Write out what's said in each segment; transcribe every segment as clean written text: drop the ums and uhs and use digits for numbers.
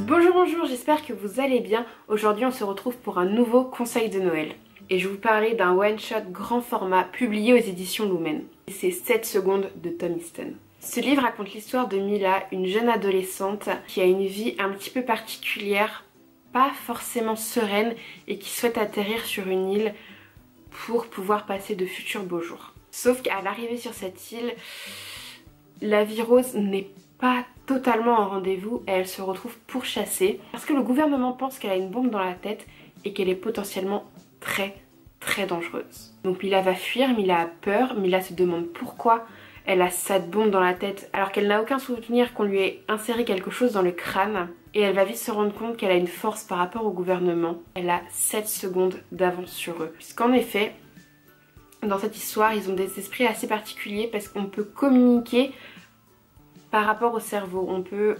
Bonjour, j'espère que vous allez bien. Aujourd'hui on se retrouve pour un nouveau conseil de Noël. Et je vais vous parler d'un one-shot grand format publié aux éditions Lumen. C'est 7 secondes de Tom Easton. Ce livre raconte l'histoire de Mila, une jeune adolescente qui a une vie un petit peu particulière, pas forcément sereine, et qui souhaite atterrir sur une île pour pouvoir passer de futurs beaux jours. Sauf qu'à l'arrivée sur cette île, la vie rose n'est pas totalement en rendez-vous et elle se retrouve pourchassée parce que le gouvernement pense qu'elle a une bombe dans la tête et qu'elle est potentiellement très dangereuse. Donc Mila va fuir, Mila a peur, Mila se demande pourquoi elle a cette bombe dans la tête alors qu'elle n'a aucun souvenir qu'on lui ait inséré quelque chose dans le crâne, et elle va vite se rendre compte qu'elle a une force par rapport au gouvernement. Elle a 7 secondes d'avance sur eux, puisqu'en effet dans cette histoire ils ont des esprits assez particuliers parce qu'on peut communiquer par rapport au cerveau. On peut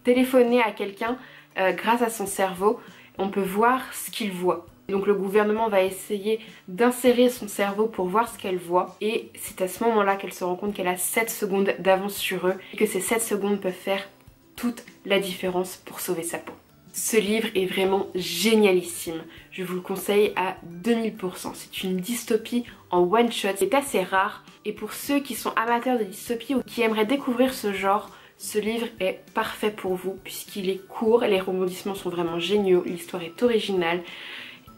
téléphoner à quelqu'un grâce à son cerveau, on peut voir ce qu'il voit. Donc le gouvernement va essayer d'insérer son cerveau pour voir ce qu'elle voit, et c'est à ce moment-là qu'elle se rend compte qu'elle a 7 secondes d'avance sur eux et que ces 7 secondes peuvent faire toute la différence pour sauver sa peau. Ce livre est vraiment génialissime, je vous le conseille à 2000%. C'est une dystopie en one shot, c'est assez rare, et pour ceux qui sont amateurs de dystopie ou qui aimeraient découvrir ce genre, ce livre est parfait pour vous puisqu'il est court, les rebondissements sont vraiment géniaux, l'histoire est originale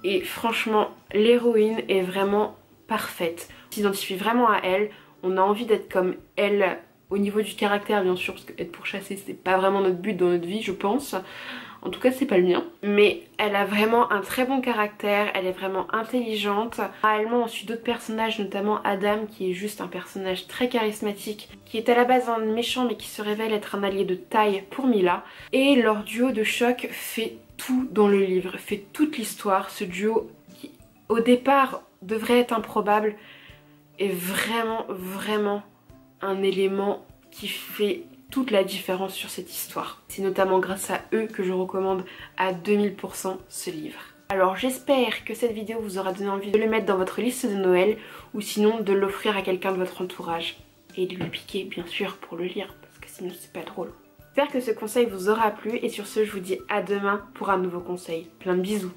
et franchement l'héroïne est vraiment parfaite. On s'identifie vraiment à elle, on a envie d'être comme elle au niveau du caractère bien sûr, parce qu'être pourchassée c'est pas vraiment notre but dans notre vie je pense. En tout cas c'est pas le mien. Mais elle a vraiment un très bon caractère, elle est vraiment intelligente. Parallèlement on suit d'autres personnages, notamment Adam qui est juste un personnage très charismatique, qui est à la base un méchant mais qui se révèle être un allié de taille pour Mila. Et leur duo de choc fait tout dans le livre, fait toute l'histoire. Ce duo qui au départ devrait être improbable est vraiment un élément qui fait toute la différence sur cette histoire. C'est notamment grâce à eux que je recommande à 2000% ce livre. Alors j'espère que cette vidéo vous aura donné envie de le mettre dans votre liste de Noël, ou sinon de l'offrir à quelqu'un de votre entourage. Et de lui piquer bien sûr pour le lire, parce que sinon c'est pas drôle. J'espère que ce conseil vous aura plu, et sur ce je vous dis à demain pour un nouveau conseil. Plein de bisous.